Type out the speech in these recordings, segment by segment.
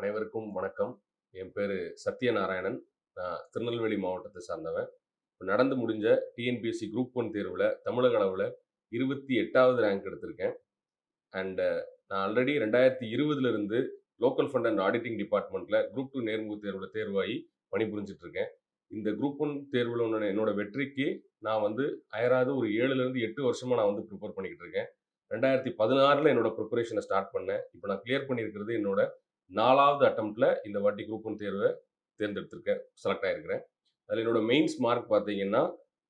அனைவருக்கும் வணக்கம். என் பேரு சத்யநாராயணன். நான் திருநெல்வேலி மாவட்டத்தை சார்ந்தவன். இப்ப நடந்து முடிஞ்ச டிஎன்பிஎஸ்சி குரூப் 1 தேர்வுல தமிழக அளவுல 28வது ரேங்க் எடுத்திருக்கேன். அண்ட் நான் ஆல்ரெடி 2020ல இருந்து லோக்கல் ஃபண்ட் அண்ட் ஆடிட்டிங் டிபார்ட்மெண்ட்ல குரூப் 2 நேர்முக தேர்வுல தேர்வாகி பணிபுரிஞ்சுட்டு இருக்கேன். இந்த குரூப் 1 தேர்வுல என்னோட வெற்றிக்கு நான் அயராது ஒரு 7ல இருந்து 8 வருஷமா நான் ப்ரிப்பேர் பண்ணிக்கிட்டு இருக்கேன். 2016ல என்னோட ப்ரிப்பரேஷனை ஸ்டார்ட் பண்ணேன். இப்போ நான் கிளியர் பண்ணியிருக்கிறது என்னோட 4வது அட்டெம்ப்ட்ல இந்த வாட்டி குரூப் 1 தேர்வை தேர்ந்தெடுத்திருக்கேன். செலக்ட் ஆயிருக்கிறேன். அதில் என்னோட மெயின்ஸ் மார்க் பார்த்தீங்கன்னா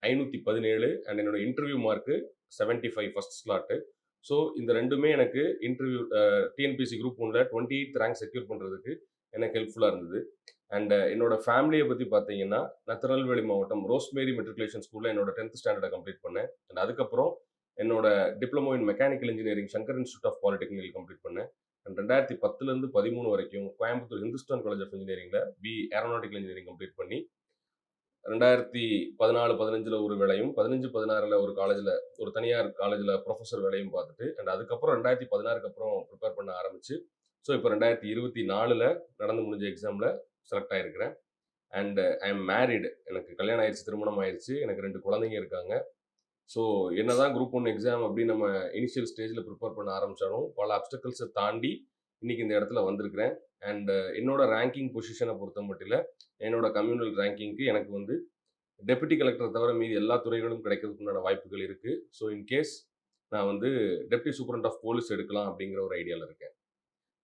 517 அண்ட் என்னோட interview mark 75 first slot. So இந்த ரெண்டுமே எனக்கு இன்டர்வியூ டிஎன்பிஎஸ்சி குரூப் 1ல 28th ரேங்க் செக்யூர் பண்ணுறதுக்கு எனக்கு ஹெல்ப்ஃபுல்லாக இருந்தது. அண்ட் என்னோட ஃபேமிலியை பற்றி பார்த்தீங்கன்னா, நான் திருநெல்வேலி மாவட்டம் ரோஸ்மேரி மெட்ரிகுலேஷன் ஸ்கூலில் என்னோட 10th ஸ்டாண்டர்டை கம்ப்ளீட் பண்ணேன். அண்ட் அதுக்கப்புறம் என்னோட diploma in mechanical engineering Sankar institute of polytechnical complete பண்ணேன். அண்ட் 2010லேருந்து 13 வரைக்கும் கோயம்புத்தூர் ஹிந்துஸ்தான் காலேஜ் ஆஃப் இன்ஜினியரிங்கில் ஏரோநாட்டிக்கல் இன்ஜினியரிங் கம்ப்ளீட் பண்ணி 2014-15ல் ஒரு வேலையும் 15-16ல் ஒரு காலேஜில் ஒரு தனியார் காலேஜில் ப்ரொஃபஸர் வேலையும் பார்த்துட்டு அண்ட் அதுக்கப்புறம் 2016க்கு அப்புறம் ப்ரிப்பேர் பண்ண ஆரம்பிச்சு ஸோ இப்போ 2024ல் நடந்து முடிஞ்ச எக்ஸாமில் செலக்ட் ஆகிருக்கிறேன். And I am married. எனக்கு கல்யாணம் ஆயிடுச்சு, திருமணம் ஆயிடுச்சு. எனக்கு 2 குழந்தைங்க இருக்காங்க. ஸோ என்னதான் குரூப் 1 எக்ஸாம் அப்படின்னு நம்ம இனிஷியல் ஸ்டேஜில் ப்ரிப்பேர் பண்ண ஆரம்பித்தாலும் பல அப்டக்கல்ஸை தாண்டி இன்னைக்கு இந்த இடத்துல வந்திருக்கிறேன். அண்ட் என்னோட ரேங்கிங் பொசிஷனை பொறுத்த மட்டும் இல்லை, என்னோட கம்யூனல் ரேங்கிங்க்கு எனக்கு டெப்யூட்டி கலெக்டரை தவிர மீதி எல்லா துறைகளும் கிடைக்கிறதுக்குண்டான வாய்ப்புகள் இருக்குது. ஸோ இன்கேஸ் நான் டெப்டி சூப்பரண்ட் ஆஃப் போலீஸ் எடுக்கலாம் அப்படிங்கிற ஒரு ஐடியாவில் இருக்கேன்.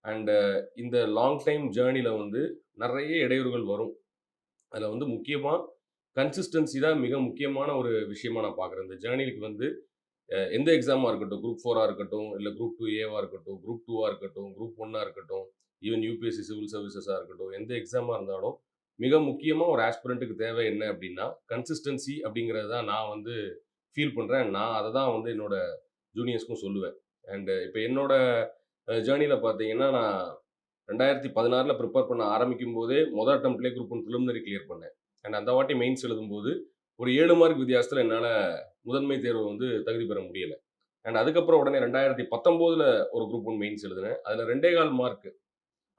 அண்டு இந்த லாங் டைம் ஜேர்னியில் நிறைய இடையூறுகள் வரும். அதில் முக்கியமாக கன்சிஸ்டன்சி தான் மிக முக்கியமான ஒரு விஷயமா நான் பார்க்குறேன். இந்த ஜேர்னிக்கு எந்த எக்ஸாமாக இருக்கட்டும், குரூப் 4ஆக இருக்கட்டும், இல்லை குரூப் 2ஏவாக இருக்கட்டும், குரூப் 2ஆக இருக்கட்டும், குரூப் 1ஆக இருக்கட்டும், ஈவன் யூபிஎஸ்சி சிவில் சர்வீசஸாக இருக்கட்டும், எந்த எக்ஸாமாக இருந்தாலும் மிக முக்கியமாக ஒரு ஆஸ்பிரண்ட்டுக்கு தேவை என்ன அப்படின்னா கன்சிஸ்டன்சி அப்படிங்கிறது தான் நான் ஃபீல் பண்ணுறேன். நான் அதை தான் என்னோட ஜூனியர்ஸ்க்கும் சொல்லுவேன். அண்டு இப்போ என்னோட ஜேர்னியில் பார்த்தீங்கன்னா, நான் 2016ல் ப்ரிப்பேர் பண்ண ஆரம்பிக்கும் போதே மொதல் அட்டெம்ப்ட்லேயே குரூப் 1 ப்ரிலிமினரி கிளியர் பண்ணேன். அண்ட் அந்த வாட்டி மெயின்ஸ் எழுதும்போது ஒரு 7 மார்க் வித்தியாசத்தில் என்னால் முதன்மை தேர்வு தகுதி பெற முடியலை. அண்ட் அதுக்கப்புறம் உடனே 2019ல் ஒரு குரூப் 1 மெயின்ஸ் எழுதினேன். அதில் 2.25 மார்க்.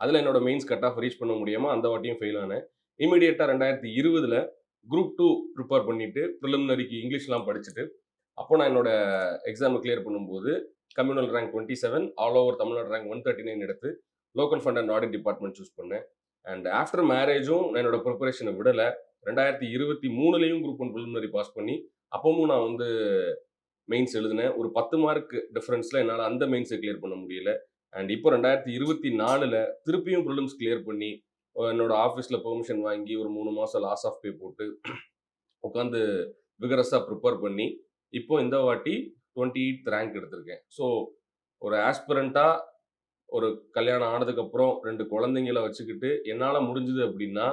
அதில் என்னோட மெயின்ஸ் கட் ஆஃப் ரீச் பண்ண முடியாமல் அந்த வாட்டியும் ஃபெயில் ஆனேன். இமீடியட்டாக 2020ல் குரூப் 2 ப்ரிப்பேர் பண்ணிவிட்டு ப்ரிலிமினரிக்கு இங்கிலீஷ்லாம் படிச்சுட்டு அப்போ நான் என்னோட எக்ஸாமை கிளியர் பண்ணும்போது communal rank 27, all over Tamil Nadu rank 139 எடுத்து local fund and audit department choose பண்ணேன். அண்ட் ஆஃப்டர் மேரேஜும் நான் என்னோட ப்ரிப்பரேஷனை விடலை. 2023லையும் குரூப் 1 ப்ரிலிமினரி பாஸ் பண்ணி அப்பவும் நான் மெயின்ஸ் எழுதினேன். ஒரு 10 மார்க் டிஃப்ரென்ஸில் என்னால் அந்த மெயின்ஸை கிளியர் பண்ண முடியல. அண்ட் இப்போ 2024ல் திருப்பியும் ப்ரிலிம்ஸ் கிளியர் பண்ணி என்னோட ஆஃபீஸில் பெர்மிஷன் வாங்கி ஒரு 3 மாதம் லாஸ் ஆஃப் பே போட்டு உட்காந்து விகரஸாக ப்ரிப்பேர் பண்ணி இப்போ இந்த வாட்டி 28th ரேங்க் எடுத்திருக்கேன். ஸோ ஒரு ஆஸ்பிரண்ட்டாக ஒரு கல்யாணம் ஆனதுக்கப்புறம் 2 குழந்தைங்கள வச்சுக்கிட்டு என்னால் முடிஞ்சுது அப்படின்னா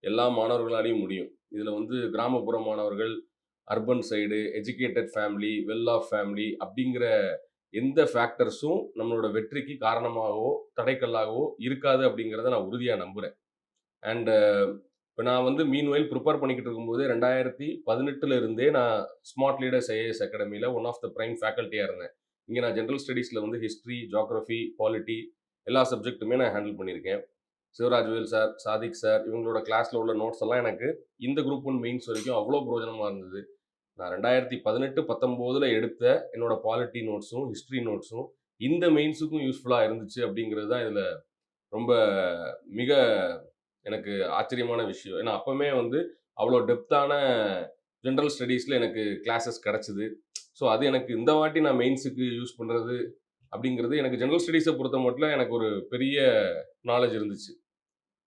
எல்லா மாணவர்களாலையும் முடியும். இதில் கிராமப்புற மாணவர்கள், urban side, educated family, well off family அப்படிங்கிற எந்த ஃபேக்டர்ஸும் நம்மளோட வெற்றிக்கு காரணமாகவோ தடைக்கல்லாகவோ இருக்காது அப்படிங்கிறத நான் உறுதியாக நம்புகிறேன். அண்டு இப்போ நான் மீன்வைல் ப்ரிப்பேர் பண்ணிக்கிட்டு இருக்கும்போது 2018ல் இருந்தே நான் ஸ்மார்ட் லீடர்ஸ் ஐஏஎஸ் அகாடமியில் ஒன் ஆஃப் த ப்ரைம் ஃபேக்கல்ட்டியாக இருந்தேன். இங்கே நான் ஜென்ரல் ஸ்டடீஸில் ஹிஸ்ட்ரி, ஜியோகிராஃபி, பாலிட்டி எல்லா சப்ஜெக்ட்டுமே நான் ஹேண்டில் பண்ணியிருக்கேன். சிவராஜ்வேல் சார், சாதிக் சார் இவங்களோட கிளாஸில் உள்ள நோட்ஸ் எல்லாம் எனக்கு இந்த குரூப் 1 மெயின்ஸ் வரைக்கும் அவ்வளோ பிரயோஜனமாக இருந்தது. நான் 2018-19ல் எடுத்த என்னோட பாலிட்டி நோட்ஸும் ஹிஸ்ட்ரி நோட்ஸும் இந்த மெயின்ஸுக்கும் யூஸ்ஃபுல்லாக இருந்துச்சு அப்படிங்கிறது தான் இதில் ரொம்ப மிக எனக்கு ஆச்சரியமான விஷயம். ஏன்னா அப்போவுமே அவ்வளோ டெப்த்தான ஜென்ரல் ஸ்டடீஸில் எனக்கு கிளாஸஸ் கிடச்சிது. ஸோ அது எனக்கு இந்த வாட்டி நான் மெயின்ஸுக்கு யூஸ் பண்ணுறது அப்படிங்கிறது எனக்கு ஜென்ரல் ஸ்டடீஸை பொறுத்த மட்டும் எனக்கு ஒரு பெரிய நாலேஜ் இருந்துச்சு.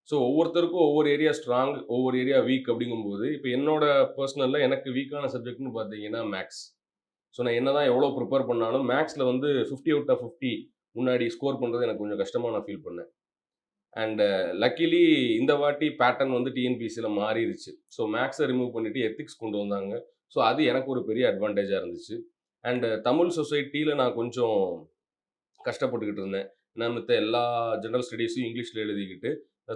ஸோ ஒவ்வொருத்தருக்கும் ஒவ்வொரு ஏரியா ஸ்ட்ராங், ஒவ்வொரு ஏரியா வீக் அப்படிங்கும்போது இப்போ என்னோட பர்சனலில் எனக்கு வீக்கான சப்ஜெக்ட்னு பார்த்தீங்கன்னா மேக்ஸ். ஸோ நான் என்ன தான் எவ்வளோ ப்ரிப்பேர் பண்ணாலும் மேக்ஸில் 50 அவுட் ஆஃப் 50 முன்னாடி ஸ்கோர் பண்ணுறது எனக்கு கொஞ்சம் கஷ்டமாக நான் ஃபீல் பண்ணேன். அண்டு லக்கிலி இந்த வாட்டி பேட்டர்ன் டிஎன்பிசியில் மாறிடுச்சு. ஸோ மேக்ஸை ரிமூவ் பண்ணிவிட்டு எத்திக்ஸ் கொண்டு வந்தாங்க. ஸோ அது எனக்கு ஒரு பெரிய அட்வான்டேஜாக இருந்துச்சு. அண்டு தமிழ் சொசைட்டியில் நான் கொஞ்சம் கஷ்டப்பட்டுக்கிட்டு இருந்தேன். நான் மத்த எல்லா ஜென்ரல் ஸ்டடீஸையும் இங்கிலீஷில் எழுதிக்கிட்டு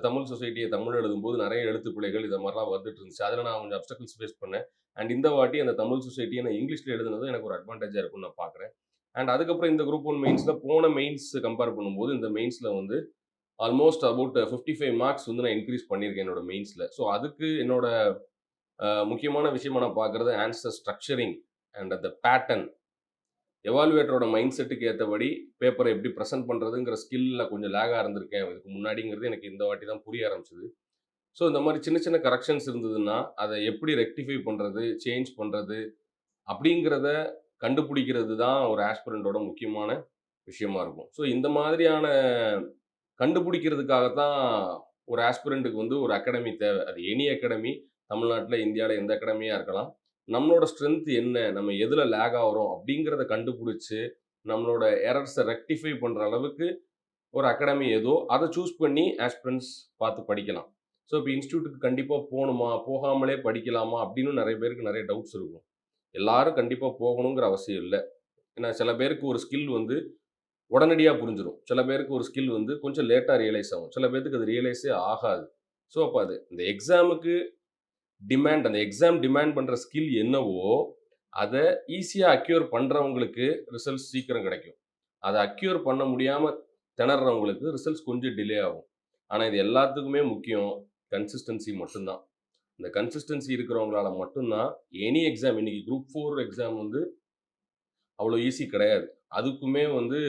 தமிழ் சொசைட்டியை தமிழ் எழுதும்போது நிறைய எழுத்து பிழைகள் இதை மாதிரிலாம் வந்துட்டு இருந்துச்சு. அதில் நான் கொஞ்சம் அப்டக்கல்ஸ் ஃபேஸ் பண்ணேன். அண்ட் இந்த வாட்டி அந்த தமிழ் சொசைட்டியை நான் இங்கிலீஷில் எழுதுனது எனக்கு ஒரு அட்வான்டேஜாக இருக்கும்னு நான் பார்க்குறேன். அண்ட் அதுக்கப்புறம் இந்த குரூப் 1 மெயின்ஸில் போன மெயின்ஸ் கம்பேர் பண்ணும்போது இந்த மெயின்ஸில் ஆல்மோஸ்ட் அபவுட் 55 மார்க்ஸ் வந்து நான் இன்க்ரீஸ் பண்ணியிருக்கேன் என்னோட மெயின்ஸ்ல. ஸோ அதுக்கு என்னோட முக்கியமான விஷயமா நான் பார்க்குறது ஆன்சர் ஸ்ட்ரக்சரிங் அண்ட் அந்த பேட்டர்ன். எவாலுவேட்டரோட மைண்ட் செட்டுக்கு ஏத்தபடி பேப்பர எப்படி பிரசன்ட் பண்றதுங்கிற ஸ்கில்ல கொஞ்சம் லேகா இருந்திருக்கேன். இதுக்கு முன்னாடிங்கிறது எனக்கு இந்த வாட்டி தான் புரிய ஆரம்பிச்சது. ஸோ இந்த மாரி சின்ன சின்ன கரெக்ஷன்ஸ் இருந்ததுன்னா, அத எப்படி ரெக்டிஃபை பண்றது, சேஞ்ச் பண்றது அப்படிங்கிறத கண்டுபிடிக்கிறது தான் ஒரு ஆஸ்பிரண்டோட முக்கியமான விஷயமா இருக்கும். ஸோ இந்த மாதிரியான கண்டுபிடிக்கிறதுக்காக தான் ஒரு ஆஸ்பிரண்ட்டுக்கு வந்து ஒரு அகாடமி தேவை. அது எனி அகாடமி, தமிழ்நாட்டுல, இந்தியால எந்த அகாடமியா இருக்கலாம். நம்மளோட ஸ்ட்ரென்த் என்ன? நம்ம எதுல லேக் ஆகுறோம்? அப்படிங்கிறத கண்டுபிடிச்சு, நம்மளோட எரர்ஸ ரெக்டிஃபை பண்ற அளவுக்கு ஒரு அகாடமி ஏதோ, அத சூஸ் பண்ணி ஆஸ்பிரண்ட்ஸ் பார்த்து படிக்கலாம். ஸோ இப்ப இன்ஸ்டிடியூட்க்கு கண்டிப்பா போணுமா? போகாமலே படிக்கலாமா? அப்படின்னு நெறைய பேருக்கு நெறைய டவுட்ஸ் இருக்கும். எல்லாரும் கண்டிப்பா போகணுங்கிற அவசியம் இல்ல. ஏன்னா சில பேருக்கு ஒரு ஸ்கில் வந்து உடனடியா புரிஞ்சிரும். சில பேருக்கு ஒரு ஸ்கில் வந்து கொஞ்சம் லேட்டா ரியலைஸ் ஆகும். சில பேத்துக்கு அது ரியலைஸே ஆகாது. ஸோ அப்ப அது இந்த எக்ஸாமுக்கு டிமாண்ட் அந்த எக்ஸாம் டிமாண்ட் பண்ற ஸ்கில் என்னவோ, அத ஈஸியா அக்யூர் பண்றவங்களுக்கு ரிசல்ட்ஸ் சீக்கிரம் கிடைக்கும். அத அக்யூர் பண்ண முடியாம திணர்றவங்களுக்கு ரிசல்ட்ஸ் கொஞ்சம் டிலே ஆகும். ஆனா இது எல்லாத்துக்குமே முக்கியம் கன்சிஸ்டன்சி மட்டும் தான். இந்த கன்சிஸ்டன்சி இருக்கிறவங்களால மட்டும் தான் எனி எக்ஸாம் இன்னைக்கு குரூப் 4 எக்ஸாம் வந்து அவ்வளோ ஈஸி கிடையாது. அதுக்குமே வந்து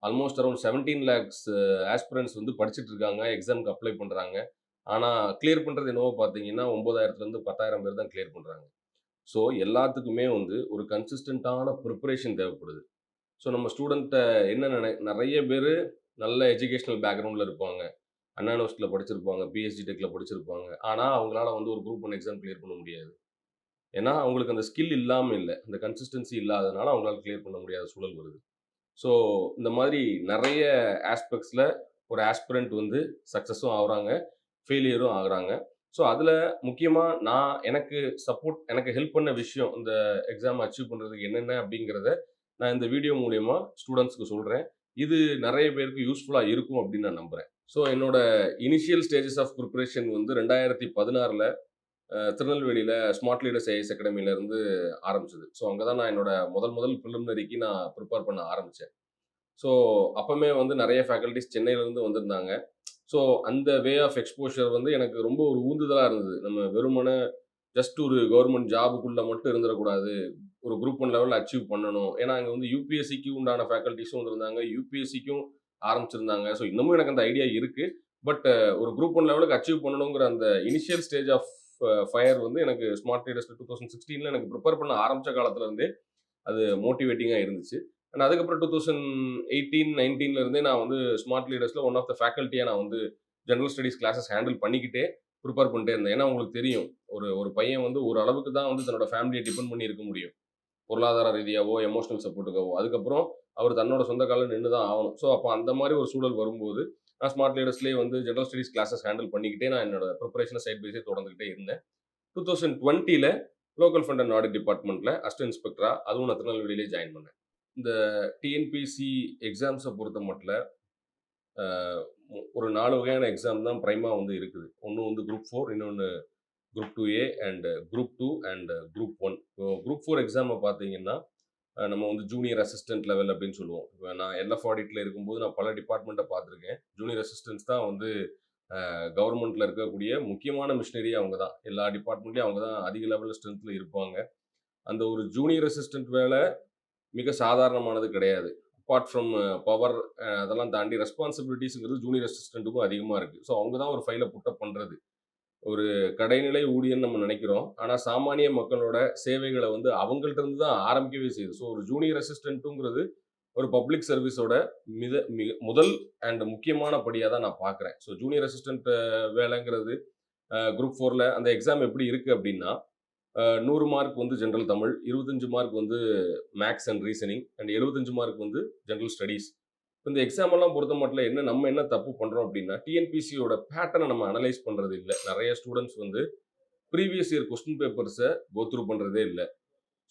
ஆல்மோஸ்ட் அரவுண்ட் 17 லேக்ஸ் ஆஸ்பிரண்ட்ஸ் வந்து படிச்சுட்டு இருக்காங்க. எக்ஸாம்க்கு அப்ளை பண்றாங்க. ஆனா கிளியர் பண்றது என்னவோ பார்த்தீங்கன்னா, 9,000லேருந்து 10,000 பேர் தான் கிளியர் பண்றாங்க. ஸோ எல்லாத்துக்குமே வந்து ஒரு கன்சிஸ்டன்ட்டான ப்ரிப்பரேஷன் தேவைப்படுது. ஸோ நம்ம ஸ்டூடண்ட்ட என்ன நெறைய பேரு நல்ல எஜுகேஷனல் பேக்ரவுண்ட்ல இருப்பாங்க. அண்ணா யூனிவர்சிட்டில படிச்சிருப்பாங்க. பிஎஸ்ஜி டெக்ல படிச்சிருப்பாங்க. ஆனா அவங்களால வந்து ஒரு குரூப் 1 எக்ஸாம் கிளியர் பண்ண முடியாது. ஏன்னா, அவங்களுக்கு அந்த ஸ்கில் இல்லாம இல்ல. அந்த கன்சிஸ்டன்சி இல்லாதனால அவங்களால கிளியர் பண்ண முடியாத சூழல் வருது. ஸோ, இந்த மாதிரி நெறைய ஆஸ்பெக்ட்ஸ்ல ஒரு ஆஸ்பிரண்ட் வந்து சக்சஸும் ஆகுறாங்க, ஃபெயிலியரும் ஆகுறாங்க. ஸோ, அதுல முக்கியமா எனக்கு ஹெல்ப் பண்ண விஷயம், இந்த எக்ஸாம் அச்சீவ் பண்றதுக்கு என்னென்ன அப்படிங்கிறத, நான் இந்த வீடியோ மூலியமா ஸ்டூடண்ட்ஸ்க்கு சொல்றேன். இது நெறைய பேருக்கு யூஸ்ஃபுல்லா இருக்கும் அப்படின்னு நான் நம்புறேன். ஸோ, என்னோட இனிஷியல் ஸ்டேஜஸ் ஆஃப் பிரிப்பரேஷன் வந்து 2016ல திருநெல்வேலியில ஸ்மார்ட் லீடர்ஸ் ஐஏஎஸ் அகாடமில இருந்து ஆரம்பிச்சது. ஸோ, அங்க தான் நான் என்னோட முதல் பிரிலிமினரிக்கு நான் ப்ரிப்பேர் பண்ண ஆரம்பிச்சேன். ஸோ, அப்பமே வந்து நெறைய ஃபேக்கல்டீஸ் சென்னையிலருந்து வந்திருந்தாங்க. ஸோ, அந்த வே ஆஃப் எக்ஸ்போஷர் வந்து எனக்கு ரொம்ப ஒரு ஊந்துதலா இருந்தது. நம்ம வெறுமனே ஜஸ்ட் ஒரு கவர்ன்மென்ட் ஜாப்க்குள்ள மட்டும் இருந்துறக்கூடாது. ஒரு குரூப் 1 லெவல்ல அச்சீவ் பண்ணணும். ஏன்னா, அங்க வந்து யுபிஎஸ்சிக்கு உண்டான ஃபேக்கல்டீஸும் வந்திருந்தாங்க. யுபிஎஸ்சிக்கும் ஆரம்பிச்சிருந்தாங்க. ஸோ, இன்னமும் எனக்கு அந்த ஐடியா இருக்கு. பட் ஒரு குரூப் 1 லெவலுக்கு அச்சீவ் பண்ணணுங்கிற அந்த இனிஷியல் ஸ்டேஜ் ஆஃப் ஃபயர் வந்து எனக்கு ஸ்மார்ட் லீடர்ஸ்ல 2016ல எனக்கு ப்ரிப்பேர் பண்ண ஆரம்பிச்ச காலத்துல இருந்தே அது மோட்டிவேட்டிங்கா இருந்துச்சு. அண்ட் அதுக்கப்புறம் 2018, 19ல இருந்தே நான் வந்து ஸ்மார்ட் லீடர்ஸ்ல ஒன் ஆஃப் த ஃபேக்கல்டியா நான் வந்து ஜெனரல் ஸ்டடீஸ் கிளாஸஸ் ஹேண்டில் பண்ணிக்கிட்டே ப்ரிப்பேர் பண்ணிட்டே இருந்தேன். ஏன்னா உங்களுக்கு தெரியும், ஒரு பையன் வந்து ஒரு அளவுக்கு தான் வந்து தன்னோட ஃபேமிலிய டிபெண்ட் பண்ணி இருக்க முடியும். பொருளாதார ரீதியாவோ, எமோஷனல் சப்போர்ட்டுக்காவோ. அதுக்கப்புறம் அவர் தன்னோட சொந்த கால்ல நின்னு தான் ஆவணும். ஸோ அப்ப அந்த மாரி ஒரு சூழல் வரும்போது, நான் ஸ்மார்ட் லீடர்ஸ்லயே வந்து ஜெனரல் ஸ்டடீஸ் கிளாஸஸ் ஹேண்டில் பண்ணிக்கிட்டே நான் என்னோட பிரிப்பரேஷன சைட் பை சைட் தொடர்ந்துகிட்டே இருந்தேன். 2020ல லோக்கல் ஃபண்ட் அண்ட் ஆடிட் டிபார்ட்மெண்ட்ல அசிஸ்டன்ட் இன்ஸ்பெக்டரா அதுவும் நான் திருநெல்வேலியிலே ஜாயின் பண்ணேன். இந்த டிஎன்பிஎஸ்சி எக்ஸாம்ஸ பொறுத்த மட்டும் அ ஒரு 4 வகையான எக்ஸாம் தான் பிரைமா வந்து இருக்குது. ஒண்ணு வந்து குரூப் 4, இன்னொன்னு group 2A and group 2 and group 1. இப்போ குரூப் 4 எக்ஸாம பார்த்தீங்கன்னா, நம்ம வந்து ஜூனியர் அசிஸ்டன்ட் லெவல் அப்படின்னு சொல்லுவோம். இப்ப நான் எல்எஃப் ஆடிட்ல இருக்கும்போது நான் பல டிபார்ட்மெண்ட்ட பார்த்துருக்கேன். ஜூனியர் அசிஸ்டன்ட்ஸ் தான் வந்து கவர்மெண்ட்ல இருக்கக்கூடிய முக்கியமான மிஷனரியே அவங்க தான். எல்லா டிபார்ட்மெண்ட்லயும் அவங்க தான் அதிக லெவல்ல ஸ்ட்ரென்த்ல இருப்பாங்க. அந்த ஒரு ஜூனியர் அசிஸ்டன்ட் வேல மிக சாதாரணமானது கிடையாது. அப்பார்ட் ஃப்ரம் பவர் அதெல்லாம் தாண்டி ரெஸ்பான்சிபிலிட்டீஸ்ங்கிறது ஜூனியர் அசிஸ்டன்ட்டுக்கும் அதிகமா இருக்கு. ஸோ அவங்க தான் ஒரு ஃபைல புட் அப் பண்றது. ஒரு கடைநிலை ஊழியர்ன்னு நம்ம நினைக்கிறோம். ஆனா சாமானிய மக்களோட சேவைகள வந்து அவங்கள்ட்ட இருந்து தான் ஆரம்பிக்கவே செய்யுது. ஸோ ஒரு ஜூனியர் அசிஸ்டன்ட்டுங்கிறது ஒரு பப்ளிக் சர்வீஸோட மிக முதல் அண்ட் முக்கியமான படியா தான் நான் பார்க்குறேன். ஸோ ஜூனியர் அசிஸ்டன்ட் வேலைங்கிறது குரூப் 4ல அந்த எக்ஸாம் எப்படி இருக்கு அப்படின்னா, 100 மார்க் வந்து ஜெனரல் தமிழ், 25 மார்க் வந்து maths and reasoning and 75 mark வந்து ஜெனரல் ஸ்டடீஸ். இந்த எக்ஸாம் எல்லாம் பொறுத்தமட்டில நம்ம என்ன தப்பு பண்றோம் அப்படின்னா, டிஎன்பிஎஸ்சியோட பேட்டர்ன நம்ம அனலைஸ் பண்றது இல்ல. நெறைய ஸ்டூடண்ட்ஸ் வந்து previous year question papers go through பண்றதே இல்ல.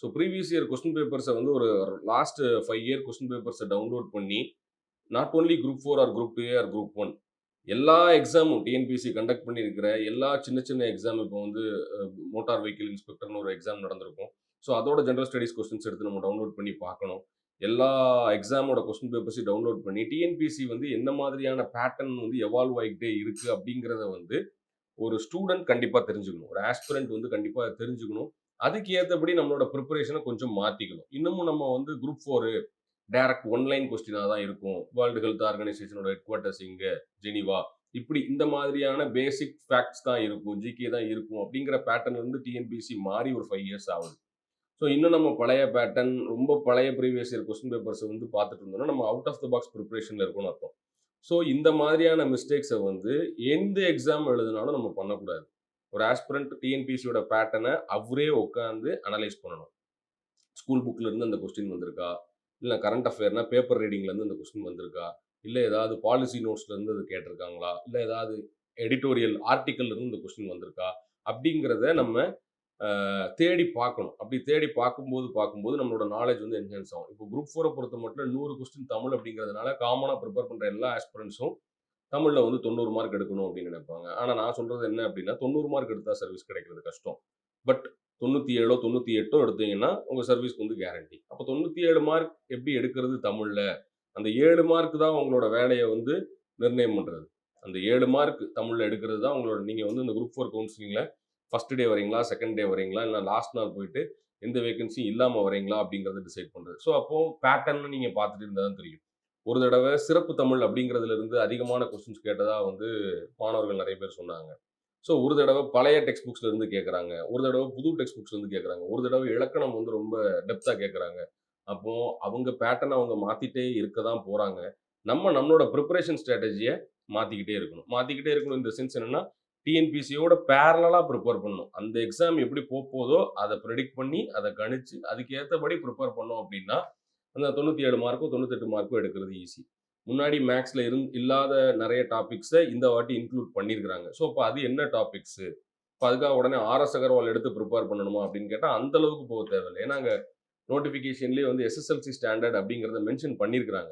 So previous year question papers வந்து ஒரு last 5 year question papers download பண்ணி, not only group 4 or group 2A or group 1 எல்லா எக்ஸாமும் டிஎன்பிஎஸ்சி கண்டக்ட் பண்ணியிருக்கிற எல்லா சின்ன சின்ன எக்ஸாம் இப்போ வந்து மோட்டார் வெஹிக்கிள் இன்ஸ்பெக்டர்னு ஒரு எக்ஸாம் நடந்திருக்கும். ஸோ அதோட ஜெனரல் ஸ்டடீஸ் கொஸ்டின்ஸ் எடுத்து நம்ம டவுன்லோட் பண்ணி பார்க்கணும். எல்லா எக்ஸாமோட கொஸ்டின் பேப்பர்ஸையும் டவுன்லோட் பண்ணி டிஎன்பிஎஸ்சி வந்து என்ன மாதிரியான பேட்டர்ன் வந்து எவால்வ் ஆகிட்டே இருக்கு அப்படிங்கிறத வந்து ஒரு ஸ்டூடெண்ட் கண்டிப்பா தெரிஞ்சுக்கணும். ஒரு ஆஸ்பிரண்ட் வந்து கண்டிப்பா தெரிஞ்சுக்கணும். அதுக்கு ஏத்தபடி நம்மளோட பிரிப்பரேஷன கொஞ்சம் மாத்திக்கணும். இன்னமும் நம்ம வந்து குரூப் 4 டைரக்ட் ஒன்லைன் கொஸ்டினா தான் இருக்கும். வேர்ல்ட் ஹெல்த் ஆர்கனைசேஷனோட ஹெட் குவார்ட்டர்ஸ் இங்க ஜெனீவா. இப்படி இந்த மாதிரியான பேசிக் ஃபேக்ட்ஸ் தான் இருக்கும். ஜிகே தான் இருக்கும். அப்படிங்கிற பேட்டர்ன் வந்து டிஎன்பிஎஸ்சி மாறி ஒரு 5 இயர்ஸ் ஆகுது. ஸோ இன்னும் நம்ம பழைய பேட்டர்ன், ரொம்ப பழைய ப்ரீவியஸ் இயர் கொஸ்டின் பேப்பர்ஸ வந்து பார்த்துட்டு இருந்தோம்னா, நம்ம அவுட் ஆஃப் த பாக்ஸ் பிரிப்பரேஷன்ல இருக்கோம்னு அர்த்தம். ஸோ இந்த மாதிரியான மிஸ்டேக்ஸ வந்து எந்த எக்ஸாம் எழுதினாலும் நம்ம பண்ணக்கூடாது. ஒரு ஆஸ்பிரண்ட் டிஎன்பிஎஸ்சியோட பேட்டர்ன அவரே உட்கார்ந்து அனலைஸ் பண்ணணும். ஸ்கூல் புக்ல இருந்து அந்த கொஸ்டின் வந்திருக்கா? இல்ல கரண்ட் அஃபேர்னா பேப்பர் ரீடிங்ல இருந்து அந்த கொஸ்டின் வந்திருக்கா? இல்ல ஏதாவது பாலிசி நோட்ஸ்ல இருந்து அது கேட்டிருக்காங்களா? இல்ல ஏதாவது எடிட்டோரியல் ஆர்டிக்கல்ல இருந்து இந்த கொஸ்டின் வந்திருக்கா? அப்படிங்கிறத நம்ம தேடி பார்க்கணும். அப்படி தேடி பார்க்கும்போது நம்மளோட நாலேட்ஜ் வந்து என்ஹான்ஸ் ஆகும். இப்போ குரூப் 4 பொறுத்த மட்டும் 100 கொஸ்டின் தமிழ் அப்படிங்கிறதுனால காமனா ப்ரிப்பேர் பண்ற எல்லா ஆஸ்பிரண்ட்ஸும் தமிழ்ல வந்து 90 மார்க் எடுக்கணும் அப்படின்னு நினைப்பாங்க. ஆனா நான் சொல்றது என்ன அப்படின்னா 90 மார்க் எடுத்தா சர்வீஸ் கிடைக்கிறது கஷ்டம். பட் 97 98 எடுத்தீங்கன்னா உங்க சர்வீஸ்க்கு வந்து கேரண்டி. அப்ப 97 மார்க் எப்படி எடுக்கிறது தமிழ்ல? அந்த 7 மார்க் தான் உங்களோட வேலைய வந்து நிர்ணயம் பண்றது. அந்த 7 மார்க் தமிழ்ல எடுக்கிறது தான் உங்களோட நீங்க வந்து இந்த குரூப் 4 கவுன்சிலிங்ல ஃபர்ஸ்ட் டே வரீங்களா? செகண்ட் டே வரீங்களா? இல்ல லாஸ்ட் நாள் போயிட்டு எந்த வேகன்சியும் இல்லாம வரீங்களா? அப்படிங்கிறத டிசைட் பண்றது. ஸோ அப்போ பேட்டர்ன் நீங்க பார்த்துட்டு இருந்தா தான் தெரியும். ஒரு தடவ சிறப்பு தமிழ் அப்படிங்கிறதுல இருந்து அதிகமான கொஸ்டின்ஸ் கேட்டதா வந்து மாணவர்கள் நெறைய பேர் சொன்னாங்க. ஸோ ஒரு தடவ பழைய டெக்ஸ்ட் புக்ஸ்ல இருந்து கேட்கறாங்க. ஒரு தடவ புது டெக்ஸ்ட் புக்ஸ்ல இருந்து கேட்கறாங்க. ஒரு தடவ இலக்கணம் வந்து ரொம்ப டெப்த்தா கேட்கறாங்க. அப்போ அவங்க பேட்டர்ன அவங்க மாத்திட்டே இருக்க தான் போறாங்க. நம்மளோட பிரிப்பரேஷன் ஸ்ட்ராட்டஜிய மாத்திக்கிட்டே இருக்கணும். மாத்திக்கிட்டே இருக்கணும் இன் த சென்ஸ் என்னன்னா, டிஎன்பிசியோட பேரலலா ப்ரிப்பேர் பண்ணணும். அந்த எக்ஸாம் எப்படி போதோ, அத பிரெடிக்ட் பண்ணி, அத கணிச்சு, அதுக்கு ஏத்தபடி ப்ரிப்பேர் பண்ணோம் அப்படின்னா, அந்த 97 மார்க்கோ, 98 மார்க்கோ எடுக்கிறது ஈஸி. முன்னாடி மேத்ஸ்ல இல்லாத நெறைய டாபிக்ஸ இந்த வாட்டி இன்க்ளூட் பண்ணியிருக்கிறாங்க. ஸோ, அப்ப அது என்ன டாபிக்ஸு? இப்ப அதுக்காக உடனே ஆர்.எஸ். அகர்வால் எடுத்து ப்ரிப்பேர் பண்ணணுமா அப்படின்னு கேட்டா, அந்த அளவுக்கு போக தேவையில்ல. ஏன்னா, அங்க நோட்டிஃபிகேஷன்லயே வந்து எஸ்எஸ்எல்சி ஸ்டாண்டர்ட் அப்படிங்கிறத மென்ஷன் பண்ணியிருக்கிறாங்க.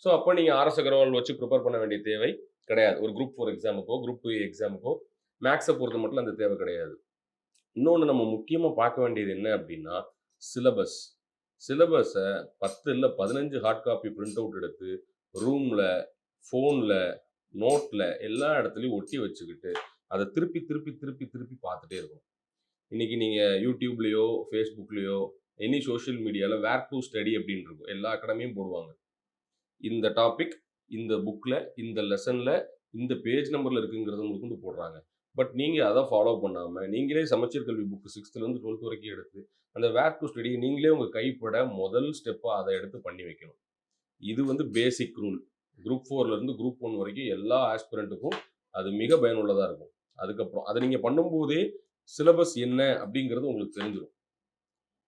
ஸோ, அப்ப நீங்க ஆர்.எஸ். அகர்வால் வச்சு ப்ரிப்பேர் பண்ண வேண்டிய தேவை கிடையாது. ஒரு குரூப் 4 எக்ஸாமுக்கோ, குரூப் 2 எக்ஸாமுக்கோ மேத்ஸ பொறுத்த மட்டும் அந்த தேவை கிடையாது. இன்னொன்னு நம்ம முக்கியமா பார்க்க வேண்டியது என்ன அப்படின்னா, சிலபஸ். சிலபஸ 10 இல்ல 15 ஹார்ட் காப்பி பிரிண்ட் அவுட் எடுத்து, ரூம்ல, ஃபோன்ல, நோட்ல எல்லா இடத்துலயும் ஒட்டி வச்சுக்கிட்டு, அத திருப்பி, திருப்பி, திருப்பி, திருப்பி பார்த்துட்டே இருக்கணும். இன்னைக்கு நீங்க YouTubeலயோ, Facebookலயோ, எனி சோசியல் மீடியால வேர் டூ ஸ்டடி அப்படின்னு இருக்கும். எல்லா அகாடமியும் போடுவாங்க. இந்த டாபிக், இந்த புக்ல, இந்த லெசன்ல, இந்த பேஜ் நம்பர்ல இருக்குங்கிறத முதற்கொண்டு போடுறாங்க. பட் நீங்க அத ஃபாலோ பண்ணாம, நீங்களே சமச்சீர் கல்வி புக் 6த்லேருந்து 12த் வரைக்கும் எடுத்து, அந்த வேர் டூ ஸ்டடி நீங்களே உங்க கைப்பட முதல் ஸ்டெப்பா அத எடுத்து பண்ணி வைக்கணும். இது வந்து பேசிக் ரூல். குரூப் 4ல இருந்து குரூப் 1 வரைக்கும் எல்லா ஆஸ்பிரண்ட்டுக்கும் அது மிக பயனுள்ளதா இருக்கும். அதுக்கப்புறம் அத நீங்க பண்ணும்போதே சிலபஸ் என்ன அப்படிங்கிறது உங்களுக்கு தெரிஞ்சிரும்.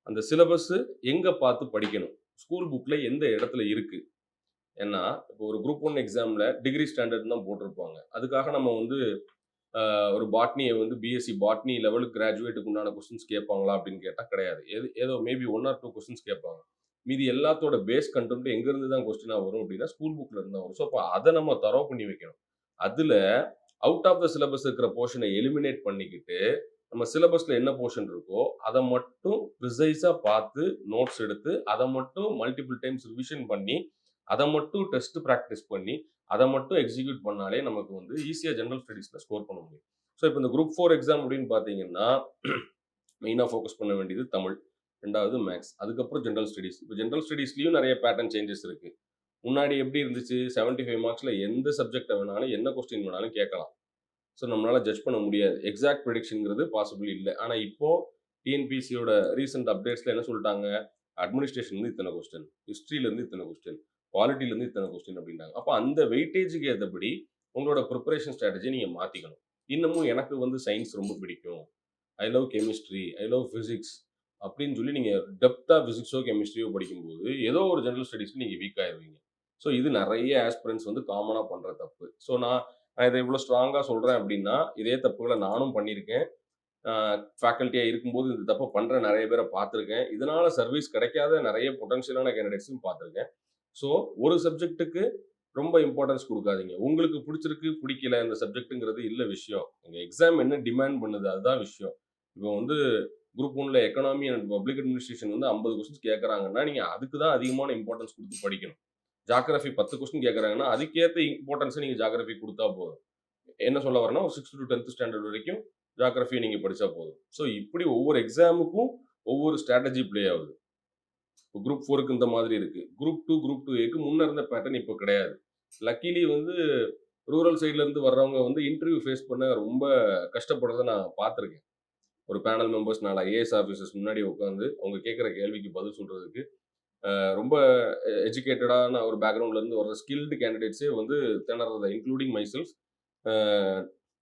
அந்த சிலபஸ் எங்க பார்த்து படிக்கணும்? ஸ்கூல் புக்ல எந்த இடத்துல இருக்கு? ஏன்னா, இப்போ ஒரு குரூப் 1 எக்ஸாம்ல டிகிரி ஸ்டாண்டர்ட்ன்னு தான் போட்டிருப்பாங்க. அதுக்காக நம்ம வந்து ஒரு பாட்னிய வந்து பிஎஸ்சி பாட்னி லெவல் கிராஜுவேட்டுக்கு உண்டான கொஸ்டின்ஸ் கேட்பாங்களா அப்படின்னு கேட்டா கிடையாது. ஏதோ மேபி 1 ஆர் 2 கொஸ்டின்ஸ் கேட்பாங்க. மீதி எல்லாத்தோட பேஸ் கன்டென்ட் எங்கேருந்து தான் கொஸ்டினா வரும் அப்படின்னா, ஸ்கூல் புக்ல இருந்து தான் வரும். ஸோ, அப்ப அத நம்ம தரோவ் பண்ணி வைக்கணும். அதுல அவுட் ஆஃப் த சிலபஸ் இருக்கிற போர்ஷன எலிமினேட் பண்ணிக்கிட்டு, நம்ம சிலபஸ்ல என்ன போர்ஷன் இருக்கோ, அத மட்டும் ப்ரிசைஸா பார்த்து நோட்ஸ் எடுத்து, அத மட்டும் மல்டிபிள் டைம்ஸ் ரிவிஷன் பண்ணி, அத மட்டும் டெஸ்ட் பிராக்டிஸ் பண்ணி, அத மட்டும் எக்ஸிக்யூட் பண்ணாலே நமக்கு வந்து ஈஸியா ஜெனரல் ஸ்டடீஸ்ல ஸ்கோர் பண்ண முடியும். ஸோ, இப்ப இந்த குரூப் 4 எக்ஸாம் அப்படின்னு பார்த்தீங்கன்னா, மெயினா ஃபோக்கஸ் பண்ண வேண்டியது தமிழ். 2வது மேத்ஸ். அதுக்கப்புறம் ஜெனரல் ஸ்டடீஸ். இப்ப ஜெனரல் ஸ்டடீஸ்லயும் நெறைய பேட்டர்ன் சேஞ்சஸ் இருக்கு. முன்னாடி எப்படி இருந்துச்சு? 75 மார்க்ஸ்ல எந்த சப்ஜெக்ட்ட வேணாலும், என்ன கொஸ்டின் வேணாலும் கேட்கலாம். ஸோ, நம்மளால ஜட்ஜ் பண்ண முடியாது. எக்ஸாக்ட் ப்ரெடிக்ஷன்ங்கிறது பாசிபிள் இல்ல. ஆனா இப்போ டிஎன்பிஎஸ்சியோட ரீசென்ட் அப்டேட்ஸ்ல என்ன சொல்ட்டாங்க? அட்மினிஸ்ட்ரேஷன்லருந்து இத்தன கொஸ்டின், ஹிஸ்டரிலருந்து இத்தன கொஸ்டின், பாலிட்டிலருந்து இத்தன கொஸ்டின் அப்படின்ட்டாங்க. அப்ப அந்த வெயிட்டேஜ்க்கு ஏத்தபடி உங்களோட பிரிப்பரேஷன் ஸ்ட்ராட்டஜிய நீங்க மாத்திக்கணும். இன்னமும் எனக்கு வந்து சயன்ஸ் ரொம்ப பிடிக்கும். I love chemistry, I love physics அப்படின்னு சொல்லி நீங்க டெப்த்தா பிசிக்ஸோ, கெமிஸ்ட்ரியோ படிக்கும்போது, ஏதோ ஒரு ஜெனரல் ஸ்டடீஸ்ல நீங்க வீக் ஆயிருவீங்க. ஸோ, இது நெறைய ஆஸ்பிரண்ட்ஸ் வந்து காமனா பண்ற தப்பு. ஸோ, நான் நான் இத இவ்வளோ ஸ்ட்ராங்கா சொல்றேன் அப்படின்னா, இதே தப்புகள நானும் பண்ணியிருக்கேன். அ ஃபேக்கல்டியா இருக்கும்போது இந்த தப்ப பண்ற நெறைய பேர பார்த்துருக்கேன். இதனால சர்வீஸ் கிடைக்காத நெறைய பொட்டன்ஷியலான கேண்டிடேட்ஸையும் பார்த்துருக்கேன். ஸோ, ஒரு சப்ஜெக்ட்டுக்கு ரொம்ப இம்பார்ட்டன்ஸ் குடுக்காதீங்க. உங்களுக்கு புடிச்சிருக்கு, புடிக்கல இந்த சப்ஜெக்ட்ங்கிறது இல்ல விஷயம். உங்க எக்ஸாம் என்ன டிமாண்ட் பண்ணுது அதுதான் விஷயம். இப்போ வந்து குரூப் 1ல எக்கனாமி அண்ட் பப்ளிக் அட்மினிஸ்ட்ரேஷன் வந்து 50 கொஸ்டின்ஸ் கேட்கறாங்கன்னா, நீங்க அதுக்கு தான் அதிகமான இம்பார்ட்டன்ஸ் குடுத்து படிக்கணும். ஜியோகிராஃபி 10 கொஸ்டின் கேட்கறாங்கன்னா, அதுக்கேத்த இம்பார்ட்டன்ஸ நீங்க ஜியோகிராஃபிக்கு குடுத்தா போதும். என்ன சொல்ல வரேன்னா, ஒரு 6த் டூ 10த் ஸ்டாண்டர்ட் வரைக்கும் ஜியோகிராஃபிய நீங்க படிச்சா போதும். ஸோ இப்படி ஒவ்வொரு எக்ஸாமுக்கும் ஒவ்வொரு ஸ்ட்ராட்டஜி ப்ளே ஆகுது. இப்போ குரூப் 4க்கு இந்த மாதிரி இருக்கு. குரூப் 2, குரூப் 2ஏக்கு முன்ன இருந்த பேட்டர்ன் இப்போ கிடையாது. லக்கிலி வந்து ரூரல் சைட்ல இருந்து வர்றவங்க வந்து இன்டர்வியூ ஃபேஸ் பண்ண ரொம்ப கஷ்டப்படுறத நான் பார்த்துருக்கேன். ஒரு பேனல் மெம்பர்ஸ் 4 ஐஏஎஸ் ஆஃபீசர்ஸ் முன்னாடி உட்காந்து அவங்க கேட்கிற கேள்விக்கு பதில் சொல்றதுக்கு ரொம்ப எஜுகேட்டடான ஒரு பேக்ரவுண்ட்ல இருந்து வர்ற ஸ்கில்டு கேண்டிடேட்ஸே வந்து திணறத இன்க்ளூடிங் மை செல்ஃப்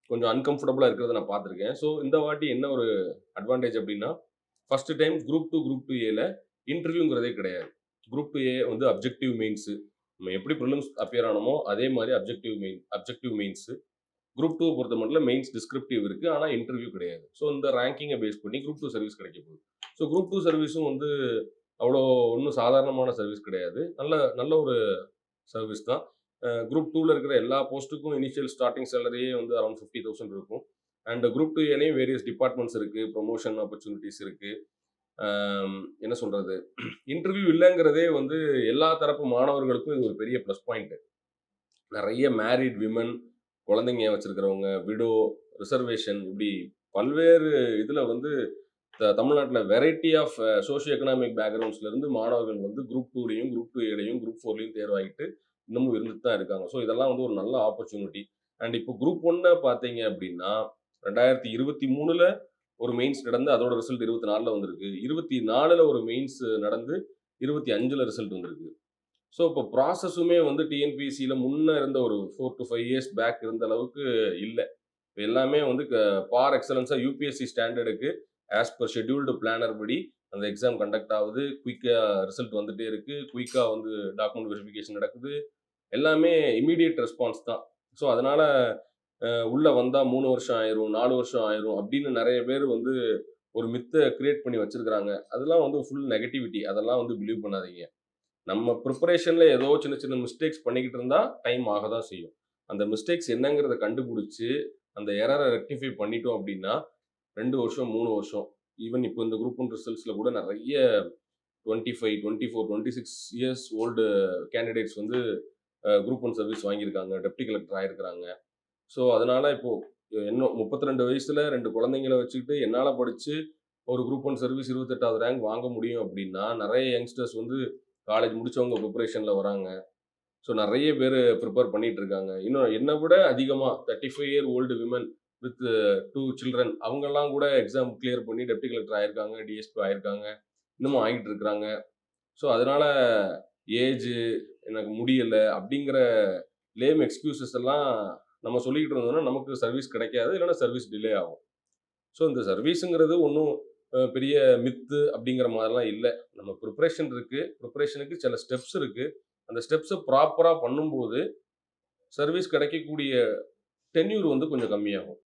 கொஞ்சம் அன்கம்ஃபர்டபுளா இருக்கிறத நான் பார்த்துருக்கேன். ஸோ இந்த வாட்டி என்ன ஒரு அட்வான்டேஜ் அப்படின்னா, ஃபர்ஸ்ட் டைம் குரூப் 2, குரூப் 2ஏல இன்டர்வியூங்கிறதே கிடையாது. குரூப் 2ஏ வந்து அப்ஜெக்டிவ் மெயின்ஸு. நம்ம எப்படி ப்ரிலிம்ஸ் அப்பியர் ஆனோமோ அதே மாதிரி அப்ஜெக்டிவ் மெயின்ஸு. குரூப் 2 பொறுத்த மட்டும் மெயின்ஸ் டிஸ்கிரிப்டிவ் இருக்கு. ஆனா இன்டர்வியூ கிடையாது. ஸோ இந்த ரேங்கிங்கை பேஸ் பண்ணி குரூப் 2 சர்வீஸ் கிடைக்க போகுது. ஸோ குரூப் 2 சர்வீஸும் வந்து அவ்வளோ ஒண்ணும் சாதாரணமான சர்வீஸ் கிடையாது. நல்ல நல்ல ஒரு சர்வீஸ் தான். குரூப் 2ல இருக்கிற எல்லா போஸ்ட்டுக்கும் இனிஷியல் ஸ்டார்ட்டிங் சேலரியே வந்து அரவுண்ட் 50,000 இருக்கும். அண்ட் குரூப் 2ஏலயும் வேரியஸ் டிபார்ட்மெண்ட்ஸ் இருக்கு. ப்ரமோஷன் ஆப்பர்ச்சுனிட்டீஸ் இருக்கு. என்ன சொல்றது? இன்டர்வியூ இல்லங்கிறதே வந்து எல்லா தரப்பு மாணவர்களுக்கும் இது ஒரு பெரிய ப்ளஸ் பாயிண்ட். நெறைய மேரிட் விமன், குழந்தைங்க வச்சிருக்கிறவங்க, விடோ, ரிசர்வேஷன் இப்படி பல்வேறு இதுல வந்து தமிழ்நாட்டுல வெரைட்டி ஆஃப் சோசியோ எக்கனாமிக் பேக்ரவுண்ட்ஸ்ல இருந்து மாணவர்கள் வந்து குரூப் 2லயும், குரூப் 2ஏலயும், குரூப் 4லயும் தேர்வாகிட்டு இன்னமும் இருந்துட்டு தான் இருக்காங்க. ஸோ இதெல்லாம் வந்து ஒரு நல்ல ஆப்பர்ச்சுனிட்டி. அண்ட் இப்போ குரூப் 1 பார்த்தீங்க அப்படின்னா, 2023ல ஒரு மெயின்ஸ் நடந்து அதோட ரிசல்ட் 24ல வந்திருக்கு. 24ல ஒரு மெயின்ஸ் நடந்து 25ல ரிசல்ட் வந்திருக்கு. ஸோ இப்போ ப்ராசஸுமே வந்து டிஎன்பிஎஸ்சியில முன்ன இருந்த ஒரு 4 to 5 இயர்ஸ் பேக் இருந்த அளவுக்கு இல்ல. எல்லாமே வந்து பார் எக்ஸலன்ஸா யுபிஎஸ்சி ஸ்டாண்டர்டுக்கு ஆஸ் பர் ஷெட்யூல்டு பிளானர் படி அந்த எக்ஸாம் கண்டக்ட் ஆகுது. குயிக்கா ரிசல்ட் வந்துட்டே இருக்கு. குயிக்கா வந்து டாக்குமெண்ட் வெரிஃபிகேஷன் நடக்குது. எல்லாமே இம்மீடியட் ரெஸ்பான்ஸ் தான். ஸோ அதனால உள்ள வந்தா 3 வருஷம் ஆயிரும், 4 வருஷம் ஆயிரும் அப்படின்னு நெறைய பேர் வந்து ஒரு மித்த கிரியேட் பண்ணி வச்சிருக்காங்க. அதெல்லாம் வந்து ஃபுல் நெகட்டிவிட்டி. அதெல்லாம் வந்து பிலீவ் பண்ணாதீங்க. நம்ம ப்ரிப்பரேஷன்ல ஏதோ சின்ன சின்ன மிஸ்டேக்ஸ் பண்ணிக்கிட்டு இருந்தா டைம் ஆக தான் செய்யும். அந்த மிஸ்டேக்ஸ் என்னங்கிறத கண்டுபிடிச்சு, அந்த எரர ரெக்டிஃபை பண்ணிட்டோம் அப்படின்னா, 2 வருஷம், 3 வருஷம். ஈவன் இப்போ இந்த குரூப் 1 ரிசல்ட்ஸ்ல கூட நெறைய 25, 24, 26 இயர்ஸ் ஓல்டு கேண்டிடேட்ஸ் வந்து குரூப் 1 சர்வீஸ் வாங்கியிருக்காங்க. டெப்டி கலெக்டர் ஆயிருக்கிறாங்க. ஸோ அதனால இப்போ இன்னும் 32 வயசுல 2 குழந்தைங்கள வச்சுக்கிட்டு என்னால படிச்சு ஒரு குரூப் 1 சர்வீஸ் 28வது ரேங்க் வாங்க முடியும் அப்படின்னா, நெறைய யங்ஸ்டர்ஸ் வந்து காலேஜ் முடிச்சவங்க ப்ரிப்பரேஷன்ல வராங்க. ஸோ நெறைய பேரு ப்ரிப்பேர் பண்ணிட்டு இருக்காங்க. இன்னும் என்ன விட அதிகமா 35 year old women with 2 children அவங்கலாம் கூட எக்ஸாம் கிளியர் பண்ணி டெப்டி கலெக்டர் ஆயிருக்காங்க, டிஎஸ்பி ஆயிருக்காங்க. இன்னமும் ஆயிட்டு இருக்கிறாங்க. ஸோ அதனால ஏஜ் எனக்கு முடியல அப்படிங்கிற லேம் எக்ஸ்கியூசஸ் எல்லாம் நம்ம சொல்லிக்கிட்டு இருந்தோம்னா நமக்கு சர்வீஸ் கிடைக்காது. இல்லைன்னா சர்வீஸ் டிலே ஆகும். ஸோ இந்த சர்வீஸுங்கிறது ஒன்றும் பெரிய மித்து அப்படிங்கிற மாதிரிலாம் இல்ல. நம்ம ப்ரிப்பரேஷன் இருக்கு. ப்ரிப்பரேஷனுக்கு சில ஸ்டெப்ஸ் இருக்கு. அந்த ஸ்டெப்ஸ ப்ராப்பரா பண்ணும்போது, சர்வீஸ் கிடைக்கக்கூடிய டென்யூர் வந்து கொஞ்சம் கம்மியாகும்.